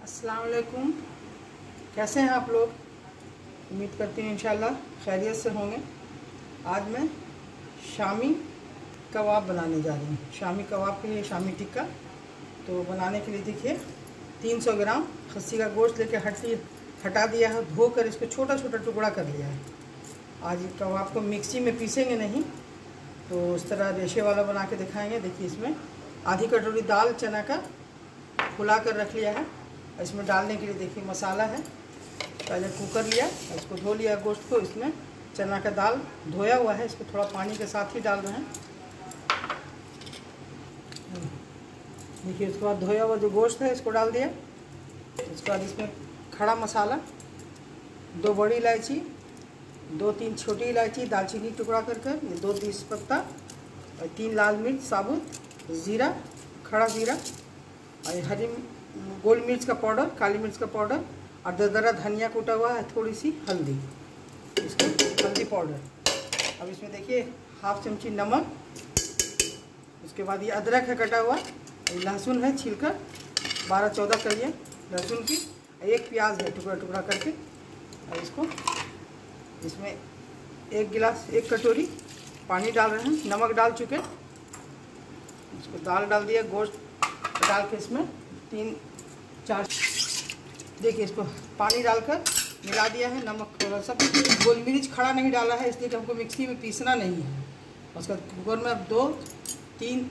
अस्सलाम वालेकुम। कैसे हैं आप लोग? उम्मीद करती हूँ इंशाल्लाह खैरियत से होंगे। आज मैं शामी कबाब बनाने जा रही हूँ। शामी कबाब के लिए शामी टिक्का तो बनाने के लिए देखिए 300 ग्राम खस्सी का गोश्त लेके हटा दिया है, धोकर इसको छोटा छोटा टुकड़ा कर लिया है। आज कबाब को मिक्सी में पीसेंगे नहीं, तो इस तरह रेशे वाला बना के दिखाएंगे। देखिए इसमें आधी कटोरी दाल चना का फुला कर रख लिया है। इसमें डालने के लिए देखिए मसाला है। पहले कुकर लिया, इसको धो लिया गोश्त को। इसमें चना का दाल धोया हुआ है, इसको थोड़ा पानी के साथ ही डाल रहे हैं। देखिए उसके बाद धोया हुआ जो गोश्त है इसको डाल दिया। उसके बाद इसमें खड़ा मसाला, 2 बड़ी इलायची, 2-3 छोटी इलायची, दालचीनी टुकड़ा कर कर, 2 तेजपत्ता और 3 लाल मिर्च साबुत, ज़ीरा, खड़ा ज़ीरा और हरी गोल मिर्च का पाउडर, काली मिर्च का पाउडर और दरदरा धनिया कूटा हुआ है, थोड़ी सी हल्दी, इसको हल्दी पाउडर। अब इसमें देखिए 1/2 चमची नमक। उसके बाद ये अदरक है कटा हुआ, लहसुन है छिलकर 12-14 कलियाँ लहसुन की, 1 प्याज है टुकड़ा टुकड़ा करके। और इसको इसमें 1 गिलास 1 कटोरी पानी डाल रहे हैं, नमक डाल चुके। इसको दाल डाल दिया, गोश्त डाल के इसमें 3-4 देखिए इसको पानी डालकर मिला दिया है। नमक थोड़ा सा, गोल मिर्च खड़ा नहीं डाला है इसलिए कि हमको मिक्सी में पीसना नहीं है। उसका कुकर में अब 2-3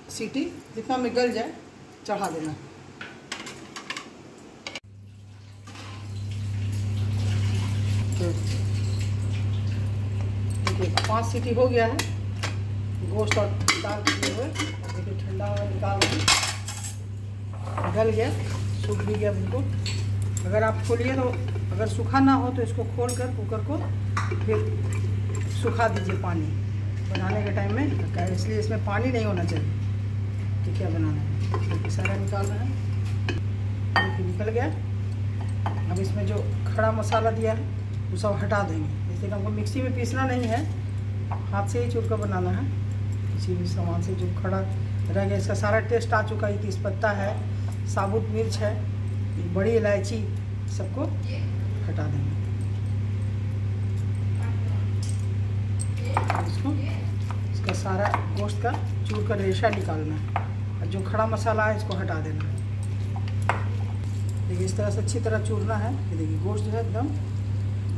सीटी जितना में गल जाए चढ़ा देना। देखिए 5 सीटी हो गया है गोश्त और दाल किए हुए। देखिए ठंडा हुआ निकाल रहे, गल गया, सूख भी गया बिल्कुल। अगर आप खोलिए तो अगर सूखा ना हो तो इसको खोल कर कुकर को फिर सुखा दीजिए पानी बनाने के टाइम में, इसलिए इसमें पानी नहीं होना चाहिए। तो क्या बनाना है, देखिए सारा निकाल रहे हैं, देखिए निकल गया। अब इसमें जो खड़ा मसाला दिया है वो सब हटा देंगे, इसलिए हमको मिक्सी में पीसना नहीं है, हाथ से ही चूर कर बनाना है। किसी भी सामान से जो खड़ा रह गया, इसका सारा टेस्ट आ चुका है। तेजपत्ता है, साबुत मिर्च है, बड़ी इलायची, सबको हटा देंगे। इसको इसका सारा गोश्त का चूर कर रेशा निकालना है और जो खड़ा मसाला है इसको हटा देना है। देखिए इस तरह से अच्छी तरह चूरना है। ये देखिए गोश्त जो है एकदम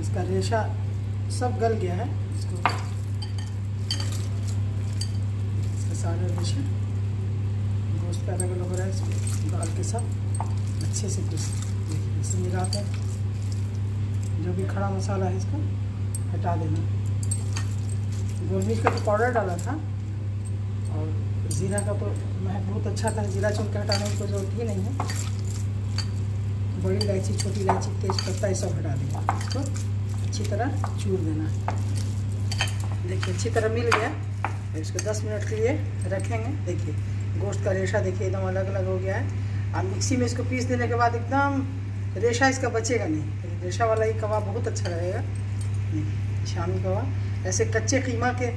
इसका रेशा सब गल गया है। इसको इसका सारा रेशा गोश्त का अलग अलग हो रहा है, इसको दाल के साथ अच्छे से पीस इसे मिलाते हैं। जो भी खड़ा मसाला है इसको हटा देना। गोल मिर्च का तो पाउडर डाला था और ज़ीरा का तो महक बहुत अच्छा था, ज़ीरा चुन के हटाने की कोई ज़रूरत ही नहीं है। बड़ी इलायची, छोटी इलायची, तेज़पत्ता ये सब हटा देंगे। इसको अच्छी तरह चूर देना। देखिए अच्छी तरह मिल गया। इसको 10 मिनट के लिए रखेंगे। देखिए गोश्त का रेशा देखिए एकदम अलग अलग हो गया है। अब मिक्सी में इसको पीस देने के बाद एकदम रेशा इसका बचेगा नहीं। रेशा वाला ही कबाब बहुत अच्छा रहेगा। शामी कबाब ऐसे कच्चे कीमा के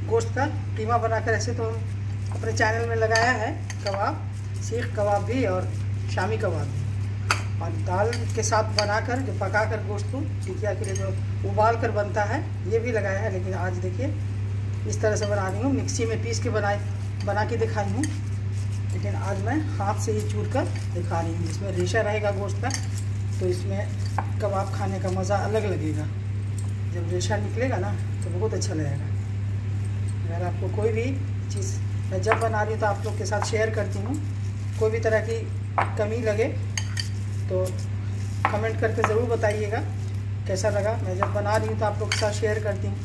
गोश्त का कीमा बनाकर ऐसे तो अपने चैनल में लगाया है, कबाब, सीख कबाब भी और शामी कबाब भी। और दाल के साथ बनाकर जो पकाकर गोश्त को टिकिया के लिए जो उबाल कर बनता है ये भी लगाया है। लेकिन आज देखिए इस तरह से बना रही हूँ, मिक्सी में पीस के बना के दिखाई हूँ, लेकिन आज मैं हाथ से ही चूर कर दिखा रही हूँ। इसमें रेशा रहेगा गोश्त का, तो इसमें कबाब खाने का मज़ा अलग लगेगा। जब रेशा निकलेगा ना तो बहुत अच्छा लगेगा। अगर आपको कोई भी चीज़ मैं जब बना रही हूँ तो आप लोग के साथ शेयर करती हूँ, कोई भी तरह की कमी लगे तो कमेंट करके ज़रूर बताइएगा कैसा लगा। मैं जब बना रही हूँ तो आप लोग के साथ शेयर करती हूँ।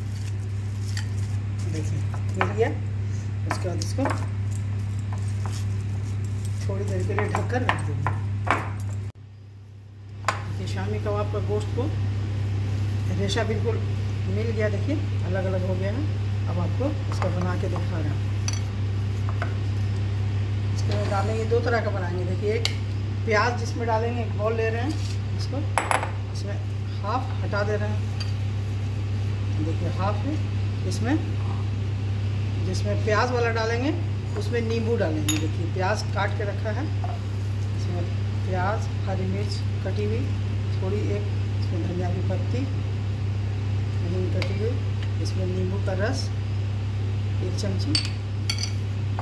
देखिए मिल गया। उसके बाद इसको थोड़ी देर के लिए ढककर रख देंगे। देखिए शामी कबाब का गोश्त को रेशा बिल्कुल मिल गया, देखिए अलग अलग हो गया है। अब आपको इसका बना के दिखा रहा हूँ। इसको डालेंगे 2 तरह का बनाएंगे। देखिए एक प्याज जिसमें डालेंगे, एक बॉल ले रहे हैं, इसको इसमें हाफ हटा दे रहे हैं। देखिए हाफ है इसमें, जिसमें प्याज वाला डालेंगे उसमें नींबू डालेंगे। देखिए प्याज काट के रखा है, इसमें प्याज, हरी मिर्च कटी हुई थोड़ी, एक इसमें धनिया की पत्ती नहीं कटी हुई, इसमें नींबू का रस 1 चमची,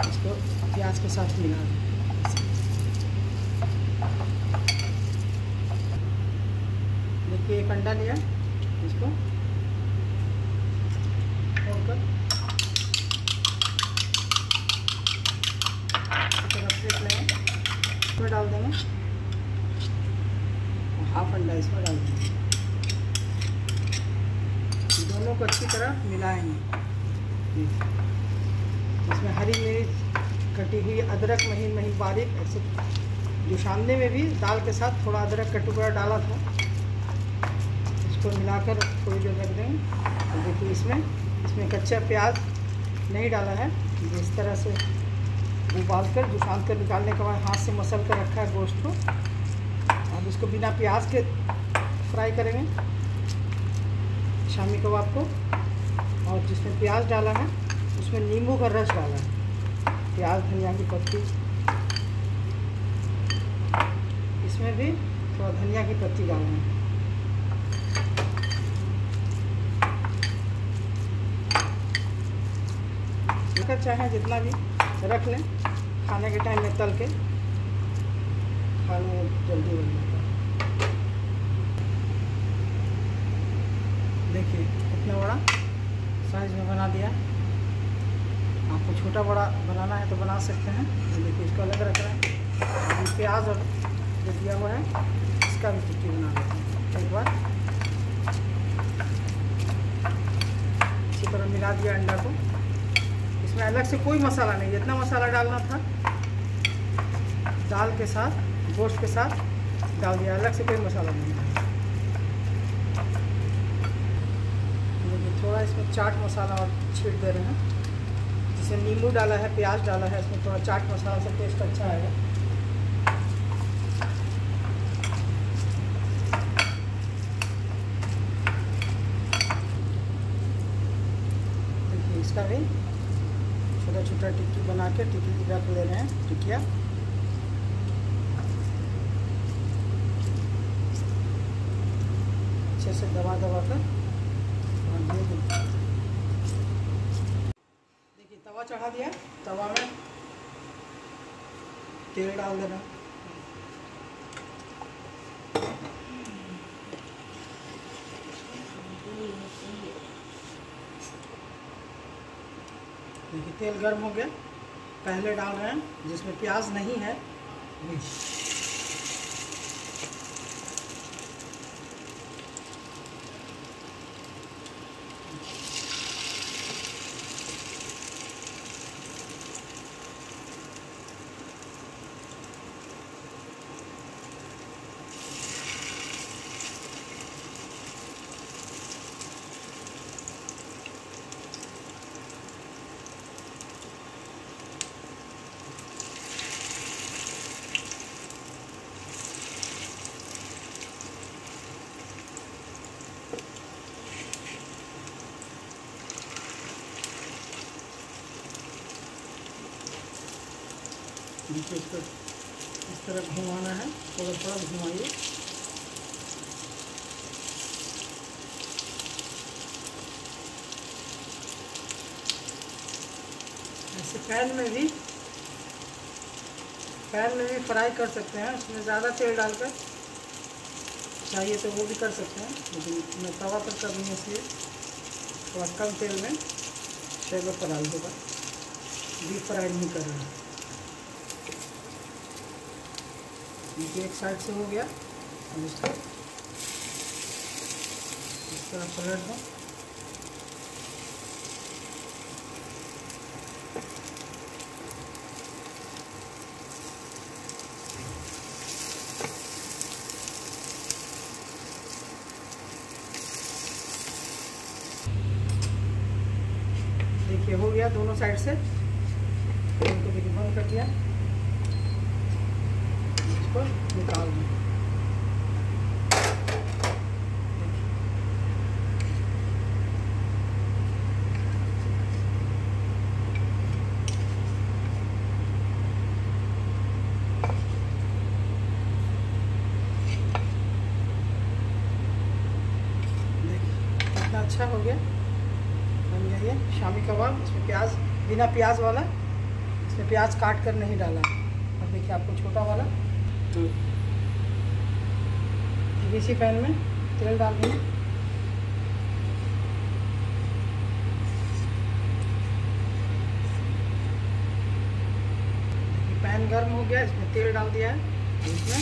इसको प्याज के साथ मिला दें। देखिए एक अंडा लिया, इसको खोलकर प्लेट लेंगे, इसमें डाल देंगे, हाफ अंडा इसमें डाल देंगे, दोनों को अच्छी तरह मिलाएंगे। इसमें हरी मिर्च कटी हुई, अदरक महीन महीन बारीक, ऐसे जो सामने में भी दाल के साथ थोड़ा अदरक का टुकड़ा डाला था, इसको मिलाकर थोड़ी देर रख देंगे। और देखिए इसमें कच्चा प्याज नहीं डाला है, इस तरह से उबाल कर जुशान कर निकालने के बाद हाथ से मसल कर रखा है गोश्त को। अब इसको बिना प्याज के फ्राई करेंगे शामी कबाब को। और जिसमें प्याज डाला है उसमें नींबू का रस डाला है, प्याज, धनिया की पत्ती, इसमें भी थोड़ा धनिया की पत्ती डालना है। चाहे जितना भी रख लें, खाने के टाइम में तल के खाने में जल्दी बन जाता है। देखिए इतना बड़ा साइज में बना दिया। आपको छोटा बड़ा बनाना है तो बना सकते हैं। देखिए इसको अलग रख रहे हैं। प्याज और जो दिया हुआ है इसका भी टिक्की बना लेते हैं। एक बार इसी तरह मिला दिया अंडा को। इसमें अलग से कोई मसाला नहीं, जितना मसाला डालना था दाल के साथ, गोश्त के साथ डाल दिया, अलग से कोई मसाला नहीं है। देखिए थोड़ा इसमें चाट मसाला और छीट दे रहे हैं, जिसमें नींबू डाला है, प्याज डाला है, इसमें थोड़ा चाट मसाला से टेस्ट अच्छा आएगा। देखिए इसका भी छोटा छोटा टिक्की बना के टिक्की रख ले रहे हैं, टिक्किया। अच्छे से दबा कर और देखिए तवा चढ़ा दिया। तवा में तेल डाल देना। देखिए तेल गर्म हो गया। पहले डाल रहे हैं जिसमें प्याज नहीं है, नीचे इसको इस तरह घुमाना है, थोड़ा थोड़ा घुमाइए। ऐसे पैन में भी फ्राई कर सकते हैं, उसमें ज़्यादा तेल डालकर चाहिए तो वो भी कर सकते हैं, लेकिन मैं तवा पर कर दूँगी इसलिए थोड़ा कम तेल में शैलो पर डाल दूँगा, डीप फ्राई नहीं कर रहा है। नीचे एक साइड से हो गया, अब इसको इस तरह पलट दो। देखिए हो गया दोनों साइड से। इनको देखिए बंद कर दिया, इसको निकाल दें। अच्छा हो गया, बन गया ये शामी कबाब। इसमें प्याज, बिना प्याज वाला, इसमें प्याज काट कर नहीं डाला। अब देखिए आपको छोटा वाला इसी पैन में तेल डाल देंगे। पैन गर्म हो गया, इसमें तेल डाल दिया है, इसमें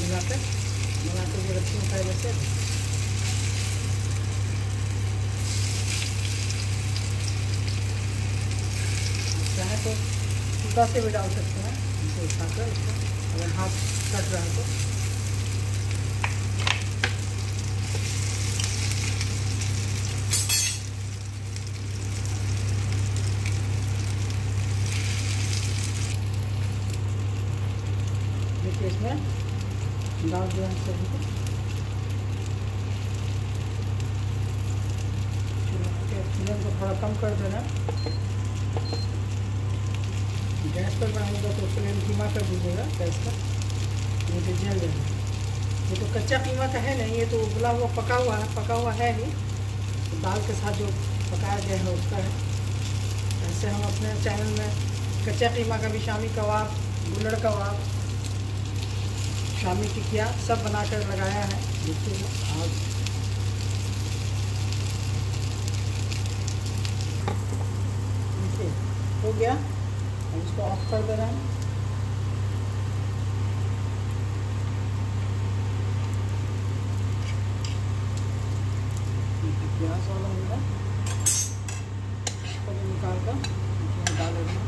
मिलाकर जो रखी हूँ पहले से। चाहे तो सूखा से भी डाल सकते हैं, इसे उठाकर इसको, अगर हाथ कट रहा है तो। देखिए इसमें डाल दिया है सभी को। फ्लेम को थोड़ा कम कर देना, गैस पर बनाएगा तो फ्लेम धीमा कर दीजिएगा गैस का, नहीं तो जल जाएगा। ये तो कच्चा कीमा का है नहीं, ये तो उबला हुआ पका हुआ है ही, तो दाल के साथ जो पकाया गया है उसका है। ऐसे हम अपने चैनल में कच्चा कीमा का भी शामी कबाब, गुल्लड़ कबाब, शामी टिकिया सब बनाकर लगाया है। देखिए आज देखिए हो गया, इसको ऑफ कर देना है। प्याज वाला होगा, इसको भी निकाल कर डाल देना।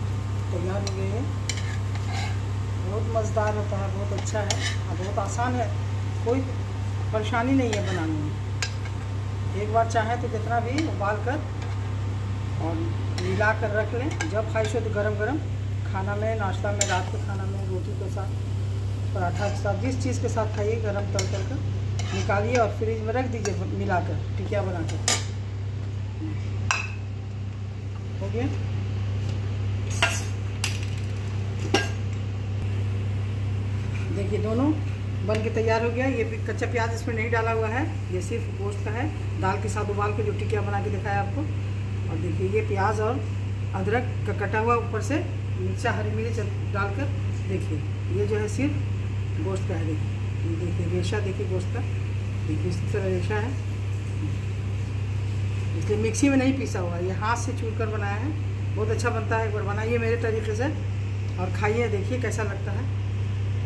तैयार हो गई है, बहुत मज़ेदार होता है, बहुत अच्छा है और बहुत आसान है, कोई परेशानी नहीं है बनाने में। एक बार चाहे तो कितना भी उबाल कर और मिला कर रख लें, जब ख्वाहिश हो तो गरम गरम खाना में, नाश्ता में, रात के खाना में, रोटी के साथ, पराठा के साथ, जिस चीज़ के साथ खाइए गरम तल कर निकालिए और फ्रिज में रख दीजिए मिलाकर टिकिया बनाकर। हो गया। देखिए दोनों बन के तैयार हो गया। ये कच्चा प्याज इसमें नहीं डाला हुआ है, ये सिर्फ गोश्त का है, दाल के साथ उबाल के जो टिकिया बना के दिखाया आपको। और देखिए ये प्याज और अदरक का कटा हुआ, ऊपर से मिर्चा, हरी मिर्च डालकर, देखिए ये जो है सिर्फ गोश्त का है। देखिए ये देखिए रेशा, देखिए गोश्त का, देखिए इस तरह रेशा है, इसलिए मिक्सी में नहीं पीसा हुआ, ये हाथ से चूर कर बनाया है। बहुत अच्छा बनता है, एक बार बनाइए मेरे तरीके से और खाइए, देखिए कैसा लगता है।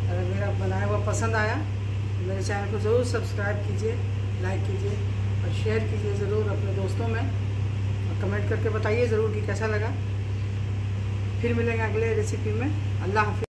अगर मेरा बनाया हुआ पसंद आया तो मेरे चैनल को ज़रूर सब्सक्राइब कीजिए, लाइक कीजिए और शेयर कीजिए ज़रूर अपने दोस्तों में, और कमेंट करके बताइए ज़रूर कि कैसा लगा। फिर मिलेंगे अगले रेसिपी में। अल्लाह हाफ़िज़।